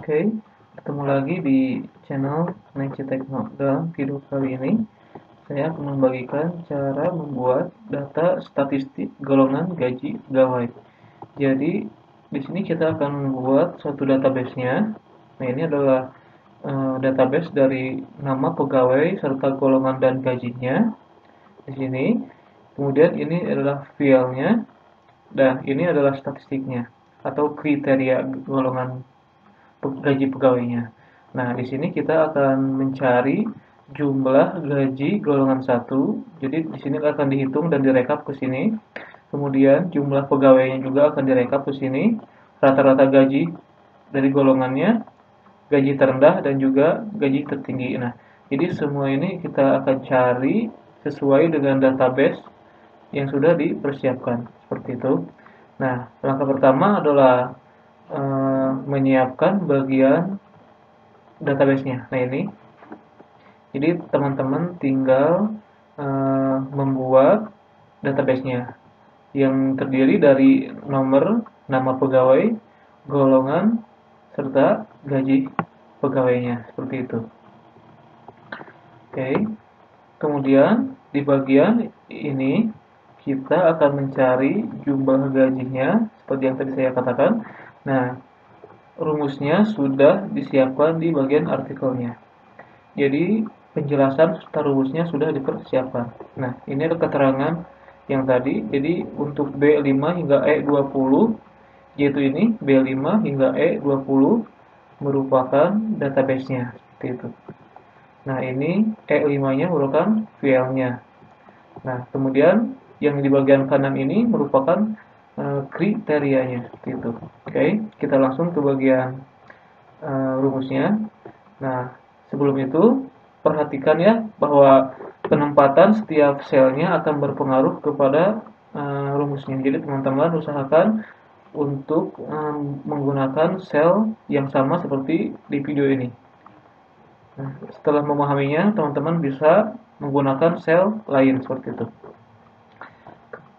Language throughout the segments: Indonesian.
Oke, ketemu lagi di channel Neci Tekno. Dalam video kali ini, saya akan membagikan cara membuat data statistik golongan gaji pegawai. Jadi, di sini kita akan membuat suatu database-nya. Nah, ini adalah database dari nama pegawai serta golongan dan gajinya. Di sini, kemudian ini adalah filenya, dan ini adalah statistiknya atau kriteria golongan gaji pegawainya. Nah, di sini kita akan mencari jumlah gaji golongan 1. Jadi di sini akan dihitung dan direkap ke sini. Kemudian jumlah pegawainya juga akan direkap ke sini. Rata-rata gaji dari golongannya, gaji terendah dan juga gaji tertinggi. Nah, jadi semua ini kita akan cari sesuai dengan database yang sudah dipersiapkan seperti itu. Nah, langkah pertama adalah menyiapkan bagian database-nya. Nah, ini. Jadi teman-teman tinggal membuat database-nya yang terdiri dari nomor, nama pegawai, golongan, serta gaji pegawainya. Seperti itu. Oke. Kemudian di bagian ini kita akan mencari jumlah gajinya seperti yang tadi saya katakan. Nah, rumusnya sudah disiapkan di bagian artikelnya. Jadi penjelasan serta rumusnya sudah dipersiapkan. Nah, ini ada keterangan yang tadi. Jadi untuk B5 hingga E20, yaitu ini B5 hingga E20 merupakan database-nya seperti itu. Nah, ini E5-nya merupakan filenya. Nah, kemudian yang di bagian kanan ini merupakan kriterianya seperti itu. Oke, kita langsung ke bagian rumusnya. Nah, sebelum itu perhatikan ya bahwa penempatan setiap selnya akan berpengaruh kepada rumusnya. Jadi teman-teman usahakan untuk menggunakan sel yang sama seperti di video ini. Nah, setelah memahaminya, teman-teman bisa menggunakan sel lain seperti itu.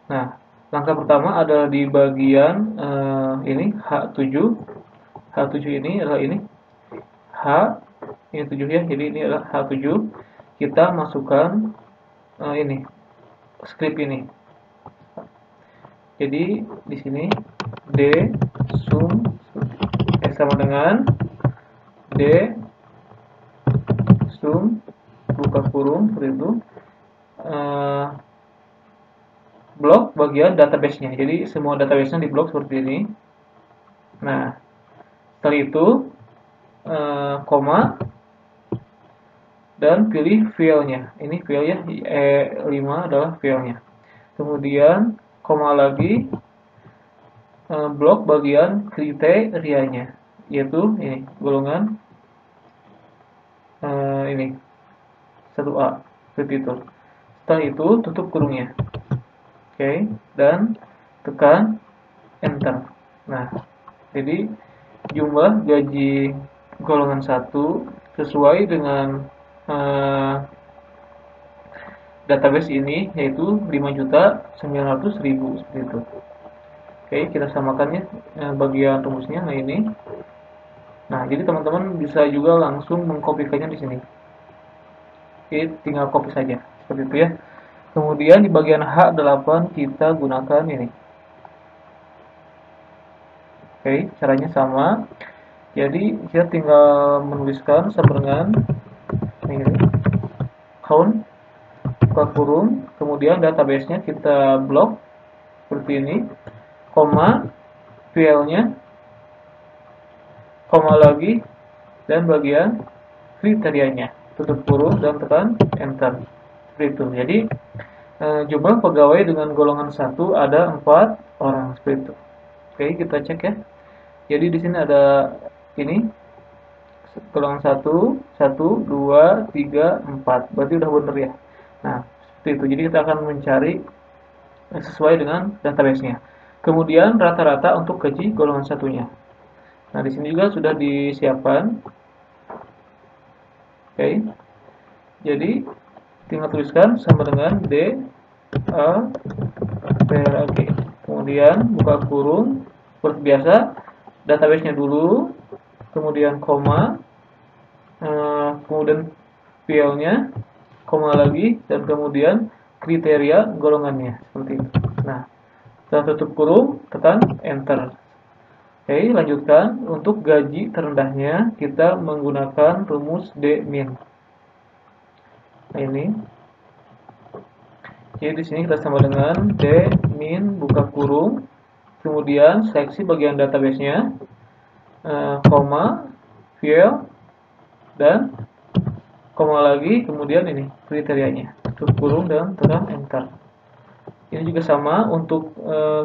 Nah, langkah pertama adalah di bagian ini H7. H7 ini adalah ini H ini 7 ya. Jadi ini adalah H7. Kita masukkan ini script ini. Jadi di sini D sum sama dengan D sum buka kurung seperti itu. Blok bagian database-nya. Jadi semua database-nya di blok seperti ini. Nah, setelah itu koma dan pilih filenya. Ini filenya E5 adalah filenya. Kemudian koma lagi blok bagian kriterianya, yaitu ini golongan ini 1A seperti itu. Setelah itu tutup kurungnya. Oke, dan tekan enter. Nah, jadi jumlah gaji golongan 1 sesuai dengan database ini yaitu 5.900.000 seperti itu. Oke, kita samakan ya bagian rumusnya. Nah, ini. Nah, jadi teman-teman bisa juga langsung mengkopikannya di sini. Oke, tinggal copy saja seperti itu ya. Kemudian di bagian H8 kita gunakan ini. Oke, caranya sama. Jadi kita tinggal menuliskan sama dengan ini count buka kurung, kemudian database-nya kita blok seperti ini, koma filenya, koma lagi, dan bagian kriterianya, tutup kurung dan tekan enter. Seperti itu. Jadi jumlah pegawai dengan golongan 1 ada 4 orang seperti itu. Oke, kita cek ya. Jadi di sini ada ini golongan 1, 1, 2, 3, 4. Berarti udah benar ya. Nah, seperti itu. Jadi kita akan mencari sesuai dengan database-nya. Kemudian rata-rata untuk gaji golongan satunya. Nah, di sini juga sudah disiapkan. Oke. Jadi tinggal tuliskan sama dengan D A PRAG. Kemudian buka kurung seperti biasa database-nya dulu, kemudian koma, kemudian filenya, koma lagi, dan kemudian kriteria golongannya, seperti itu. Nah, setelah tutup kurung, tekan enter. Oke, lanjutkan. Untuk gaji terendahnya, kita menggunakan rumus D-min. Nah, ini. Jadi di sini kita sama dengan D-min buka kurung, kemudian seleksi bagian database-nya, koma, field, dan koma lagi, kemudian ini kriterianya, tutup kurung dan tekan enter. Ini juga sama untuk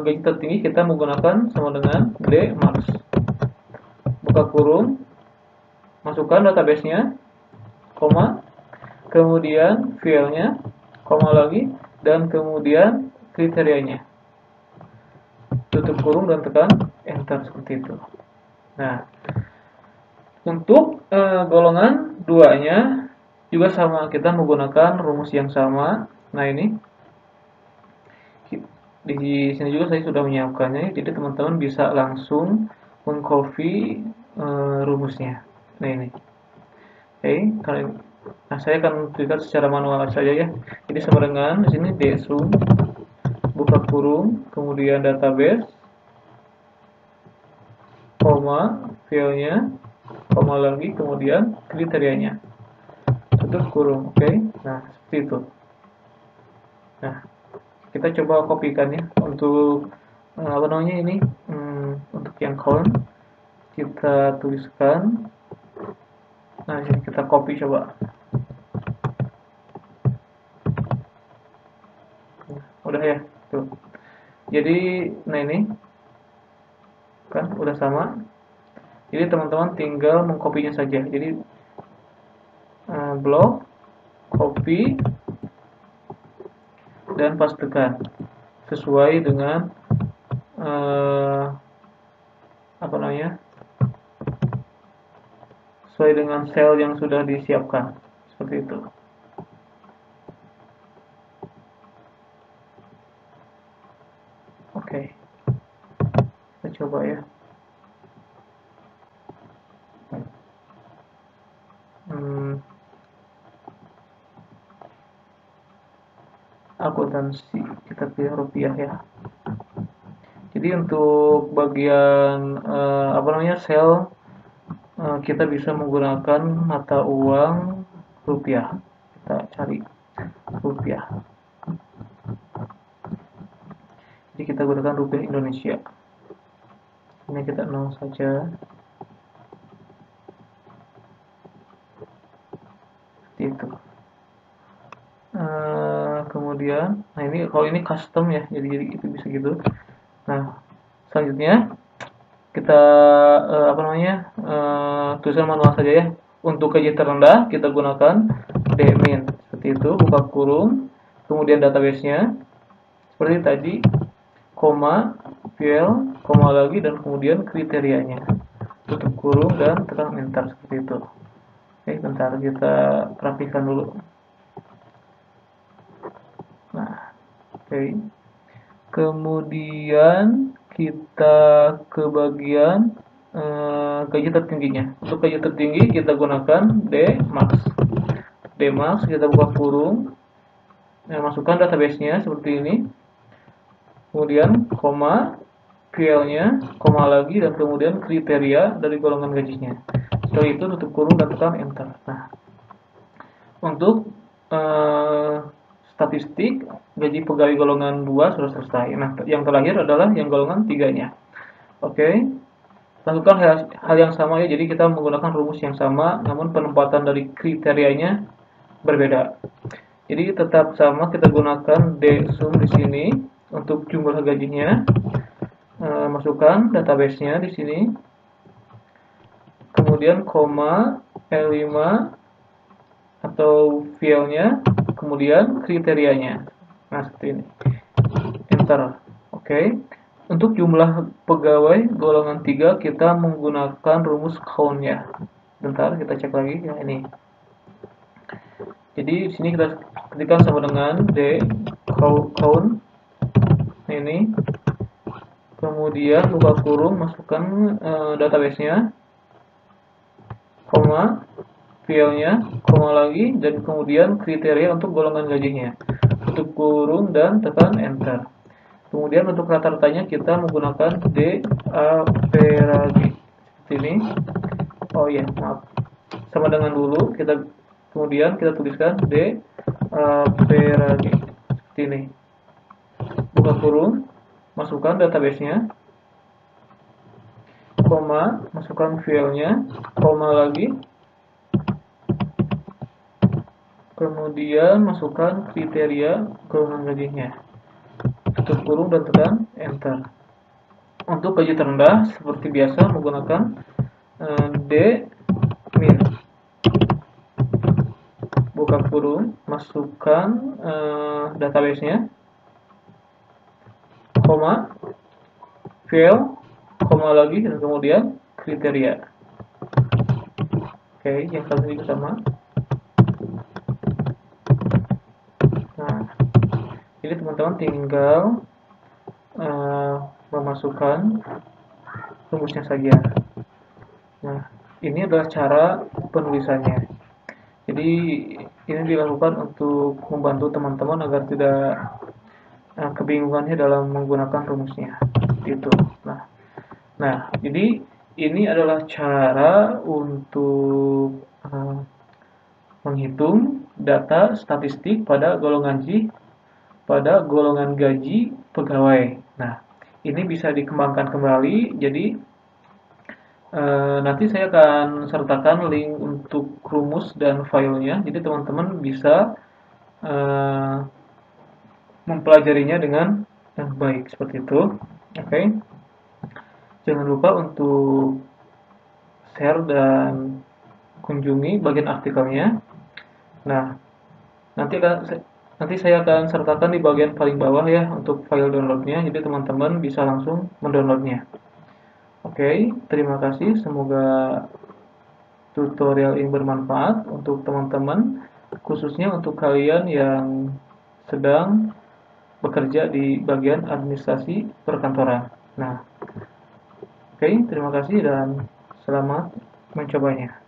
gaji tertinggi kita menggunakan sama dengan D-max. Buka kurung, masukkan database-nya, koma, kemudian filenya, koma lagi, dan kemudian kriterianya. Tutup kurung dan tekan enter seperti itu. Nah, untuk golongan 2-nya juga sama, kita menggunakan rumus yang sama. Nah, ini di sini juga saya sudah menyiapkannya, jadi teman-teman bisa langsung mengcopy rumusnya. Nah, ini. Oke, nah saya akan tuliskan secara manual saja ya. Jadi sama dengan di sini dsum buka kurung, kemudian database, koma, filenya, koma lagi, kemudian kriterianya, tutup kurung. Oke, nah seperti itu. Nah, kita coba kopikan ya untuk apa namanya ini, untuk yang count kita tuliskan. Nah, ini kita copy coba. Udah ya, tuh. Jadi, nah ini kan udah sama. Jadi teman-teman tinggal mengkopinya saja. Jadi blok, copy, dan pastekan sesuai dengan apa namanya, sesuai dengan sel yang sudah disiapkan, seperti itu. Oke, kita coba ya. Akuntansi, kita pilih rupiah ya. Jadi untuk bagian apa namanya, sel, kita bisa menggunakan mata uang rupiah. Kita cari rupiah. Jadi kita gunakan rupiah Indonesia. Ini kita 0 saja. Seperti itu. Kemudian, nah ini kalau ini custom ya, jadi itu bisa gitu. Nah, selanjutnya kita apa namanya, tulisan manual saja ya. Untuk gaji terendah kita gunakan D-min, seperti itu, buka kurung, kemudian database-nya seperti tadi, koma, file, koma lagi, dan kemudian kriterianya, tutup kurung dan tekan enter, seperti itu. Oke, bentar kita rapikan dulu. Nah, oke. Kemudian kita ke bagian gaji tertingginya. Untuk gaji tertinggi kita gunakan D-max. D-max kita buka kurung, masukkan database-nya seperti ini. Kemudian koma, filenya, koma lagi, dan kemudian kriteria dari golongan gajinya. Setelah itu tutup kurung dan tekan enter. Nah, untuk statistik gaji pegawai golongan 2 sudah selesai. Nah, yang terakhir adalah yang golongan 3-nya. Oke. Lakukan hal yang sama ya. Jadi kita menggunakan rumus yang sama, namun penempatan dari kriterianya berbeda. Jadi tetap sama, kita gunakan dsum di sini untuk jumlah gajinya. Masukkan database-nya di sini. Kemudian koma, L5 atau filenya, kemudian kriterianya. Nah, seperti ini. Enter. Oke. Untuk jumlah pegawai golongan 3 kita menggunakan rumus count ya. Bentar, kita cek lagi ya, ini. Jadi di sini kita ketikkan sama dengan D count. Ini. Kemudian buka kurung, masukkan database-nya. koma, filenya, koma lagi, dan kemudian kriteria untuk golongan gajinya. Tutup kurung dan tekan enter. Kemudian untuk rata-ratanya kita menggunakan DAPERAGI seperti ini. Oh iya, maaf. Sama dengan dulu, kemudian kita tuliskan DAPERAGI seperti ini. Buka kurung, masukkan database-nya, koma, masukkan filenya, koma lagi, kemudian masukkan kriteria golongan gajinya, tutup kurung dan tekan enter. Untuk gaji terendah seperti biasa menggunakan D-min, buka kurung, masukkan database-nya, koma, file, koma lagi, dan kemudian kriteria. Oke, yang satu juga sama. Nah, jadi teman-teman tinggal memasukkan rumusnya saja. Nah, ini adalah cara penulisannya. Jadi ini dilakukan untuk membantu teman-teman agar tidak kebingungannya dalam menggunakan rumusnya. Itu. Nah, jadi ini adalah cara untuk menghitung data statistik pada golongan gaji pegawai. Nah, ini bisa dikembangkan kembali. Jadi nanti saya akan sertakan link untuk rumus dan filenya. Jadi teman-teman bisa mempelajarinya dengan baik seperti itu. Oke. Jangan lupa untuk share dan kunjungi bagian artikelnya. Nah, nanti saya akan sertakan di bagian paling bawah ya untuk file downloadnya, jadi teman-teman bisa langsung mendownloadnya. Oke, terima kasih. Semoga tutorial ini bermanfaat untuk teman-teman, khususnya untuk kalian yang sedang bekerja di bagian administrasi perkantoran. Nah, oke, terima kasih dan selamat mencobanya.